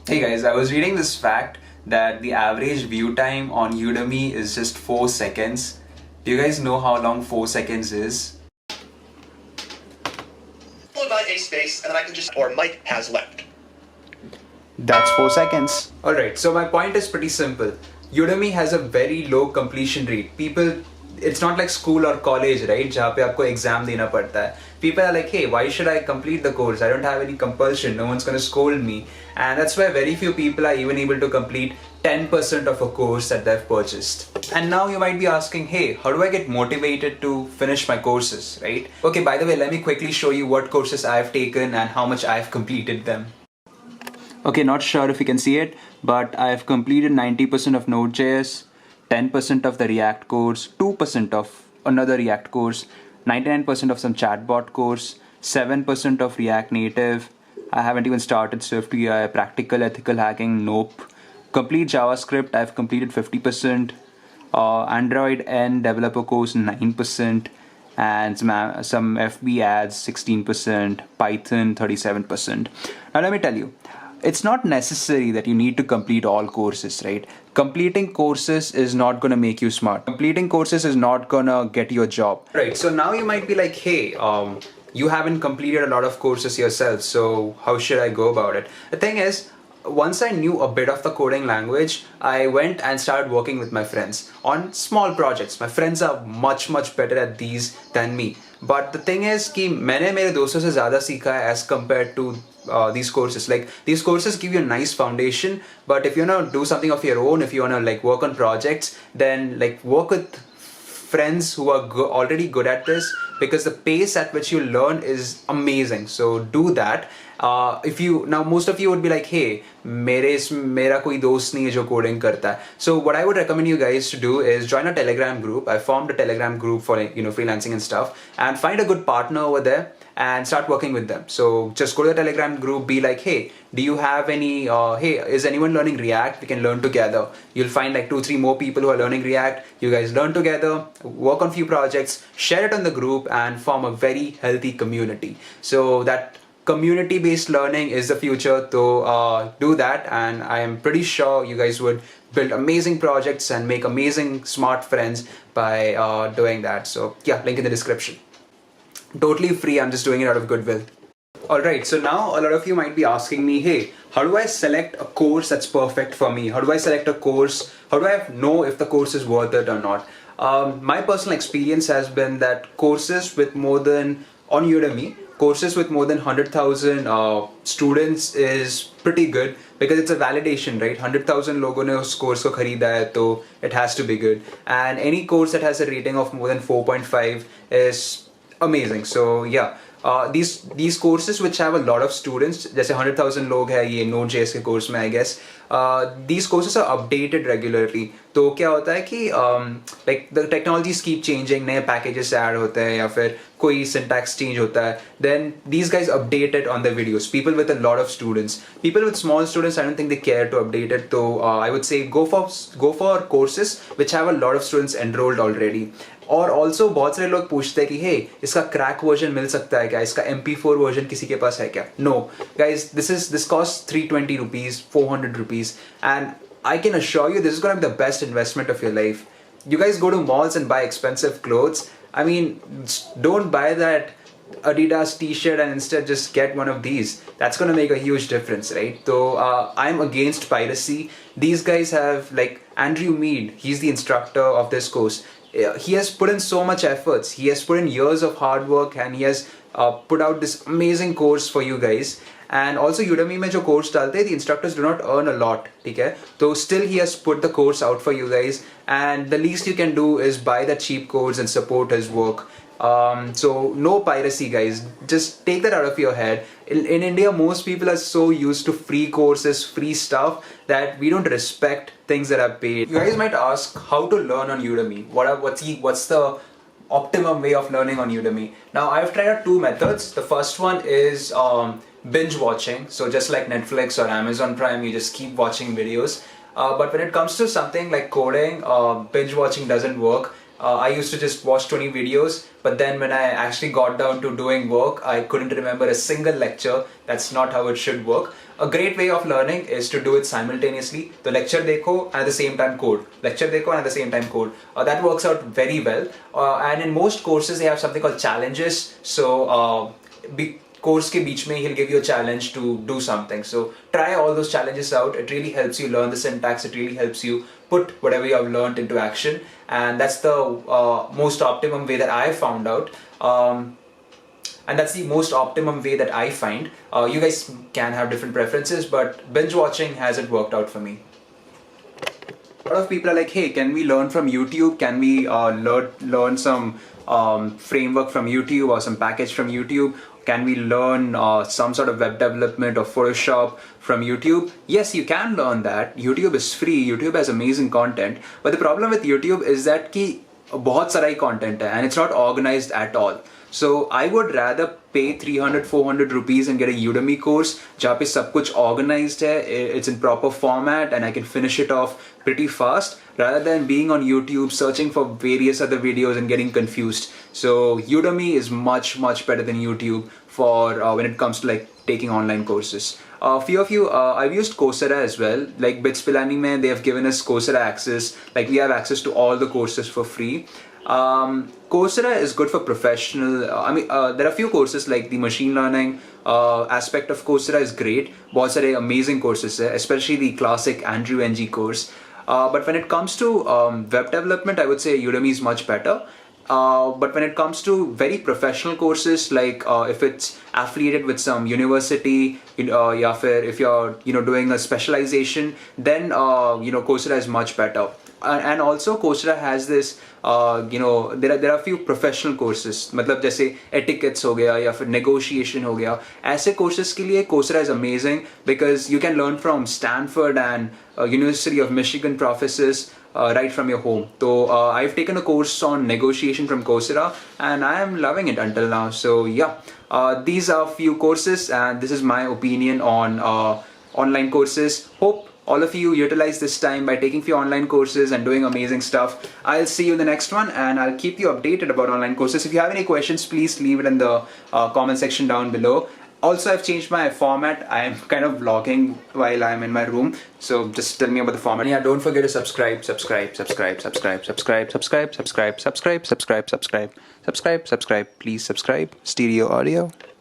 Hey guys, I was reading this fact that the average view time on Udemy is just 4 seconds. Do you guys know how long 4 seconds is? Followed by a space, and then I can just, or Mike has left. That's 4 seconds. Alright, so my point is pretty simple. Udemy has a very low completion rate. It's not like school or college, right? जहाँ पे आपको exam देना पड़ता है. People are like, hey, why should I complete the course? I don't have any compulsion. No one's gonna scold me. And that's why very few people are even able to complete 10% of a course that they've purchased. And now you might be asking, hey, how do I get motivated to finish my courses, right? Okay, by the way, let me quickly show you what courses I've taken and how much I've completed them. Okay, not sure if you can see it, but I've completed 90% of Node.js, 10% of the React course, 2% of another React course, 99% of some chatbot course, 7% of React Native. I haven't even started Swift UI, practical ethical hacking, nope. Complete JavaScript, I've completed 50%. Android N developer course 9%, and some FB ads 16%, Python 37%. Now let me tell you, it's not necessary that you need to complete all courses, right? Completing courses is not going to make you smart. Completing courses is not going to get you a job. Right, so now you might be like, hey, you haven't completed a lot of courses yourself, so how should I go about it? The thing is, once I knew a bit of the coding language, I went and started working with my friends on small projects. My friends are much better at these than me. But the thing is कि मैंने मेरे दोस्तों से ज़्यादा सीखा है as compared to these courses. Like, these courses give you a nice foundation, but if you want to do something of your own, if you want to like work on projects, then like work with friends who are already good at this, because the pace at which you learn is amazing. So do that. If you now, most of you would be like, hey, मेरा कोई दोस्त नहीं है जो coding करता है. So what I would recommend you guys to do is join a Telegram group. I formed a Telegram group for freelancing and stuff, and find a good partner over there and start working with them. So just go to the Telegram group, be like, hey, do you have any, hey, is anyone learning React? We can learn together. You'll find like 2-3 more people who are learning React. You guys learn together, work on few projects, share it on the group, and form a very healthy community. So that community-based learning is the future. So do that, and I am pretty sure you guys would build amazing projects and make amazing smart friends by doing that. So yeah, link in the description. Totally free, I'm just doing it out of goodwill. Alright, so now a lot of you might be asking me, hey, how do I select a course that's perfect for me? How do I select a course? How do I know if the course is worth it or not? My personal experience has been that courses with more than, on Udemy, courses with more than 100,000 students is pretty good, because it's a validation, right? 100,000 लोगों ने उस course को खरीदा है, तो it has to be good. And any course that has a rating of more than 4.5 is amazing. So yeah, these courses which have a lot of students, जैसे 100,000 लोग हैं ये Node.js के course में, I guess, these courses are updated regularly. तो क्या होता है कि like the technologies keep changing, नए packages add होते हैं या फिर कोई syntax change होता है, then these guys update it on their videos. People with a lot of students, people with small students, I don't think they care to update it. So I would say go for courses which have a lot of students enrolled already. और also बहुत सारे लोग पूछते हैं कि हे, इसका crack version मिल सकता है क्या, इसका MP4 वर्जन किसी के पास है क्या? No guys, this costs 320 rupees, 400 rupees, and I can assure you this is going to be the best investment of your life. You guys go to malls and buy expensive clothes. I mean, don't buy that Adidas t-shirt and instead just get one of these. That's going to make a huge difference, right? So I'm against piracy. These guys have, like Andrew Mead, he's the instructor of this course. He has put in so much efforts. He has put in years of hard work, and he has put out this amazing course for you guys. And also Udemy में जो course डालते हैं, the instructors do not earn a lot, ठीक है? So still he has put the course out for you guys, and the least you can do is buy the cheap course and support his work. So no piracy, guys. Just take that out of your head. In India, most people are so used to free courses, free stuff, that we don't respect things that are paid. You guys might ask how to learn on Udemy. What's the optimum way of learning on Udemy? Now, I've tried out 2 methods. The first one is binge watching. So just like Netflix or Amazon Prime, you just keep watching videos. But when it comes to something like coding, binge watching doesn't work. I used to just watch 20 videos, but then when I actually got down to doing work, I couldn't remember a single lecture. That's not how it should work. A great way of learning is to do it simultaneously. The lecture dekho and at the same time code. Lecture dekho and at the same time code. That works out very well. And in most courses, they have something called challenges. So, course ke beech mein he'll give you a challenge to do something. So try all those challenges out. It really helps you learn the syntax. It really helps you put whatever you have learned into action. And that's the most optimum way that I found out. And that's the most optimum way that I find. You guys can have different preferences, but binge watching hasn't worked out for me. A lot of people are like, hey, can we learn from YouTube? Can we learn some framework from YouTube or some package from YouTube? Can we learn some sort of web development or Photoshop from YouTube? Yes, you can learn that. YouTube is free. YouTube has amazing content. But the problem with YouTube is that कि बहुत सारा ही content है and it's not organized at all. So I would rather pay 300-400 rupees and get a Udemy course जहाँ पे सब कुछ organized है, it's in proper format and I can finish it off pretty fast rather than being on YouTube searching for various other videos and getting confused. So Udemy is much better than YouTube for when it comes to like taking online courses. A few of you, I've used Coursera as well. Like Bits Pilani mein, they have given us Coursera access. Like we have access to all the courses for free. Coursera is good for professional. There are a few courses like the machine learning aspect of Coursera is great. बहुत सारे amazing courses है, especially the classic Andrew Ng course. But when it comes to web development, I would say Udemy is much better. But when it comes to very professional courses, like if it's affiliated with some university, या फिर if you're doing a specialization, then Coursera is much better. And also Coursera has this there are a few professional courses, मतलब जैसे etiquettes हो गया या फिर negotiation हो गया. ऐसे courses के लिए Coursera is amazing because you can learn from Stanford and University of Michigan professors right from your home. So I've taken a course on negotiation from Coursera and I am loving it until now. So yeah, these are few courses and this is my opinion on online courses. Hope all of you utilize this time by taking few online courses and doing amazing stuff. I'll see you in the next one and I'll keep you updated about online courses. If you have any questions, please leave it in the comment section down below. Also, I've changed my format. I'm kind of vlogging while I'm in my room. So just tell me about the format. Yeah, don't forget to subscribe. Please subscribe. Stereo audio.